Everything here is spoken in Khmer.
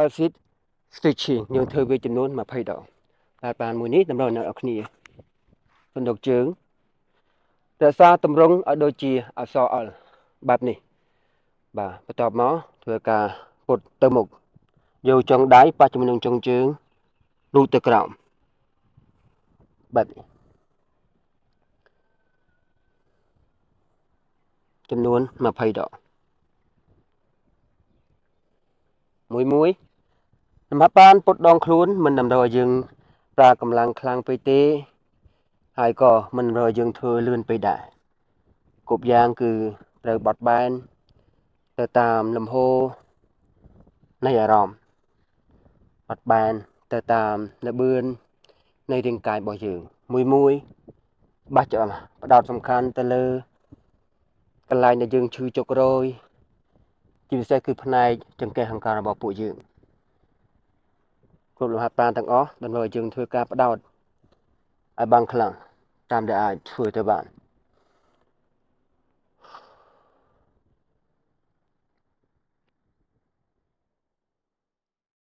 acid stitching យើងធ្វើវាចំនួន20ដងតែបានមួយនេះតម្រូវអ្នកនរគ្នាសន្ទុកជើងរក្សាទម្រង់ឲ្យដូចជាអក្សរ L បែបនេះបាទបន្ទាប់មកធ្វើការពុតទៅមុខយកចុងដៃប៉ះជាមួយនឹងចុងជើងលូតទៅក្រោមបែបនេះចំនួន20ដងមួយសម្រាប់បានពុតដងខ្លួនមិនតម្រូវឲ្យយើងប្រើកម្លាំងខ្លាំងពេកទេហើយក៏មិនតម្រូវឲ្យយើងធ្វើលឿនពេកដែរគ្រប់យ៉ាងគឺត្រូវបត់បែនទៅតាមលំហូរនៃអារម្មណ៍បត់បែនទៅតាមល្បឿននៃរាងកាយរបស់យើងមួយបាច់ផ្ដោតសំខាន់ទៅលើកន្លែងដែលយើងឈឺចុករយជាពិសេសគឺផ្នែកចង្កេះអង្ការរបស់ពួកយើងគ្រប់លំហាត់ប្រាណទាំងអស់តម្រូវឲ្យយើងធ្វើការផ្ដោតឲ្យបានខ្លាំងតាមដែលអាចធ្វើទៅបាន